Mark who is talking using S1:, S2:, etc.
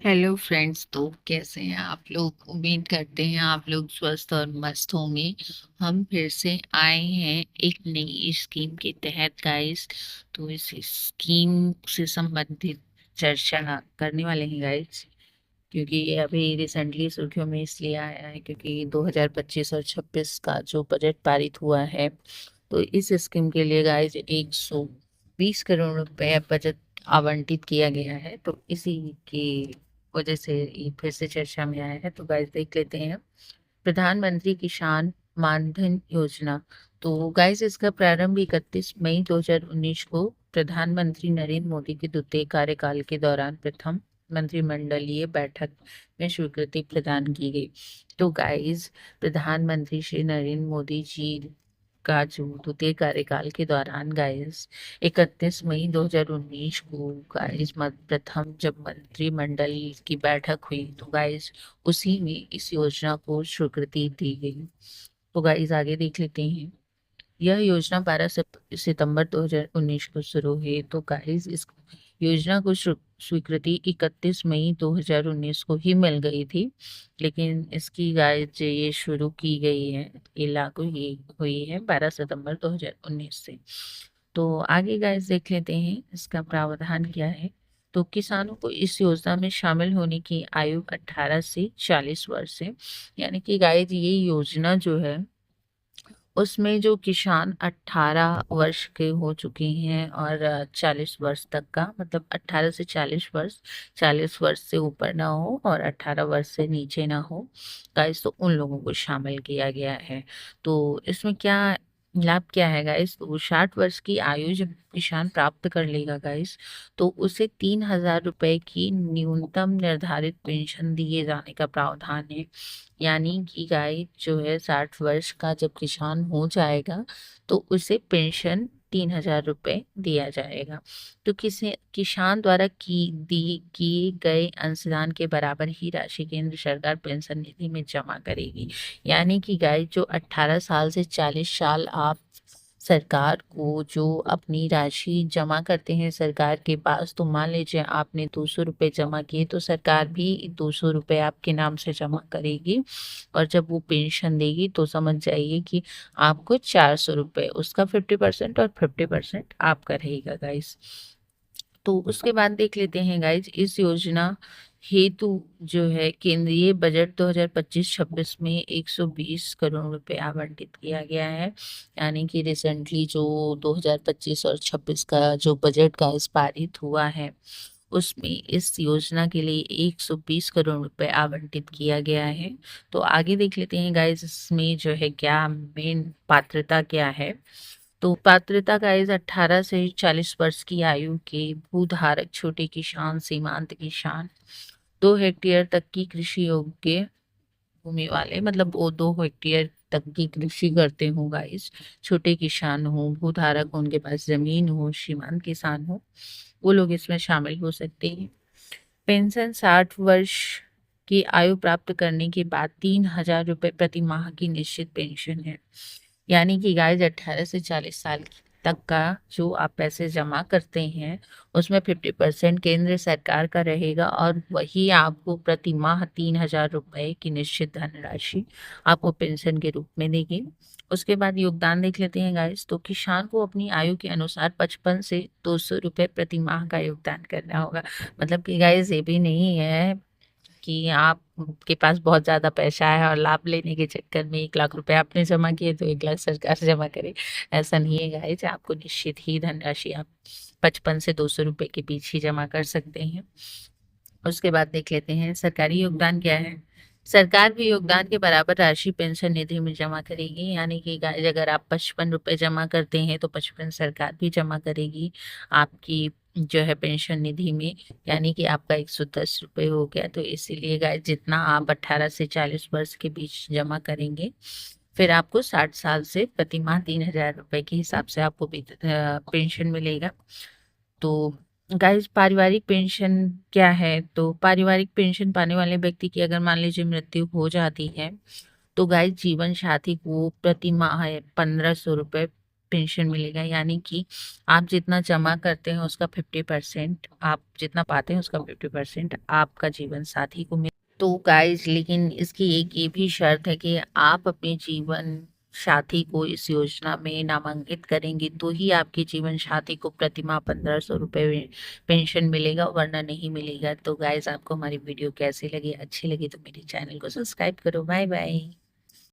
S1: Hello friends. तो कैसे हैं आप लोग? उम्मीद करते हैं आप लोग स्वस्थ और मस्त होंगे। हम फिर से आए हैं एक नई स्कीम के तहत गाइस। तो इस स्कीम से संबंधित चर्चा करने वाले हैं गाइस, क्योंकि ये अभी रिसेंटली सुर्खियों में इसलिए आया है क्योंकि 2025 और 26 का जो बजट पारित हुआ है, तो इस स्कीम के लिए गाइस 120 करोड़ रुपए बजट आवंटित किया गया है। तो इसी की वजह से ये फिर से चर्चा में आया है। तो गाइस देख लेते हैं प्रधानमंत्री किसान मानधन योजना। तो गाइस इसका प्रारंभ 31 मई 2019 को प्रधानमंत्री नरेंद्र मोदी के द्वितीय कार्यकाल के दौरान प्रथम मंत्रिमंडलीय बैठक में स्वीकृति प्रदान की गई। तो गाइस प्रधानमंत्री श्री नरेंद्र मोदी जी का जो द्वितीय कार्यकाल के दौरान गाइस 31 मई 2019 को गाइस प्रथम जब मंत्रिमंडल की बैठक हुई, तो गाइस उसी में इस योजना को स्वीकृति दी गई। तो गाइस आगे देख लेते हैं। यह योजना 12 सितंबर 2019 को शुरू हुई। तो गाइस इस योजना को स्वीकृति 31 मई 2019 को ही मिल गई थी, लेकिन इसकी गाइस ये शुरू की गई है, ये लागू ही हुई है 12 सितंबर 2019 से। तो आगे गाइस देख लेते हैं इसका प्रावधान क्या है। तो किसानों को इस योजना में शामिल होने की आयु 18 से 40 वर्ष है। यानी कि गाइस ये योजना जो है उसमें जो किसान 18 वर्ष के हो चुके हैं और 40 वर्ष तक का, मतलब 18 से 40 वर्ष, 40 वर्ष से ऊपर ना हो और 18 वर्ष से नीचे ना हो गाइस, तो उन लोगों को शामिल किया गया है। तो इसमें क्या लाभ क्या है गाइस? तो 60 वर्ष की आयु जब किसान प्राप्त कर लेगा गाइस, तो उसे 3,000 रुपए की न्यूनतम निर्धारित पेंशन दिए जाने का प्रावधान है। यानी कि गाय जो है 60 वर्ष का जब किसान हो जाएगा, तो उसे पेंशन 3,000 रुपए दिया जाएगा। तो किसी किसान द्वारा किए गए अंशदान के बराबर ही राशि केंद्र सरकार पेंशन निधि में जमा करेगी। यानी कि गाय जो 18 साल से 40 साल आप सरकार को जो अपनी राशि जमा करते हैं सरकार के पास, तो मान लीजिए आपने 200 रुपये जमा किए, तो सरकार भी 200 रुपये आपके नाम से जमा करेगी। और जब वो पेंशन देगी तो समझ जाइए कि आपको 400 रुपये, उसका 50% और 50% आपका रहेगा गाइस। तो उसके बाद देख लेते हैं गाइज इस योजना हेतु जो है केंद्रीय बजट 2025-26 में 120 करोड़ रुपए आवंटित किया गया है। यानी कि रिसेंटली जो 2025 और 26 का जो बजट का पारित हुआ है, उसमें इस योजना के लिए 120 करोड़ रुपए आवंटित किया गया है। तो आगे देख लेते हैं गाइज इसमें जो है क्या मेन पात्रता क्या है। तो पात्रता का एज 18 से 40 वर्ष की आयु के भूधारक छोटे किसान, सीमांत किसान, 2 हेक्टेयर तक की कृषि योग्य भूमि वाले, मतलब वो 2 हेक्टेयर तक की कृषि करते हो गाइस, छोटे किसान हो, भूधारक उनके पास जमीन हो, सीमांत किसान हो, वो लोग इसमें शामिल हो सकते हैं। पेंशन 60 वर्ष की आयु प्राप्त करने के बाद 3,000 रुपये प्रति माह की निश्चित पेंशन है। यानी कि गाइस 18 से 40 साल तक का जो आप पैसे जमा करते हैं, उसमें 50% केंद्र सरकार का रहेगा और वही आपको प्रति माह 3,000 रुपये की निश्चित धनराशि आपको पेंशन के रूप में देगी। उसके बाद योगदान देख लेते हैं गाइस। तो किसान को अपनी आयु के अनुसार 55 से 200 रुपये प्रति माह का योगदान करना होगा। मतलब कि गाइस ये भी नहीं है कि आपके पास बहुत ज्यादा पैसा है और लाभ लेने के चक्कर में 1 लाख रुपए आपने जमा किए तो 1 लाख सरकार जमा करे, ऐसा नहीं है गाइस। आपको निश्चित ही धनराशि आप 55 से 200 रुपए के बीच ही जमा कर सकते हैं। उसके बाद देख लेते हैं सरकारी योगदान क्या है। सरकार भी योगदान के बराबर राशि पेंशन निधि में जमा करेगी। यानी कि गाइस अगर आप 55 रुपए जमा करते हैं तो 55 सरकार भी जमा करेगी आपकी जो है पेंशन निधि में। यानी कि आपका 110 रुपये हो गया। तो इसीलिए गाइस जितना आप 18 से 40 वर्ष के बीच जमा करेंगे, फिर आपको 60 साल से प्रति माह 3,000 रुपए के हिसाब से आपको पेंशन मिलेगा। तो गाइस पारिवारिक पेंशन क्या है? तो पारिवारिक पेंशन पाने वाले व्यक्ति की अगर मान लीजिए मृत्यु हो जाती है, तो गाइस जीवन साथी को प्रति माह 1,500 रुपये पेंशन मिलेगा, यानी कि आप जितना जमा करते हैं उसका 50%, आप जितना पाते हैं उसका 50% आपका जीवन साथी को मिले। तो गाइज लेकिन इसकी एक ये भी शर्त है कि आप अपने जीवन साथी को इस योजना में नामांकित करेंगे तो ही आपके जीवन साथी को प्रतिमाह 1500 रुपये पेंशन मिलेगा, वरना नहीं मिलेगा। तो गाइज आपको हमारी वीडियो कैसी लगी, अच्छी लगी तो मेरे चैनल को सब्सक्राइब करो। Bye bye.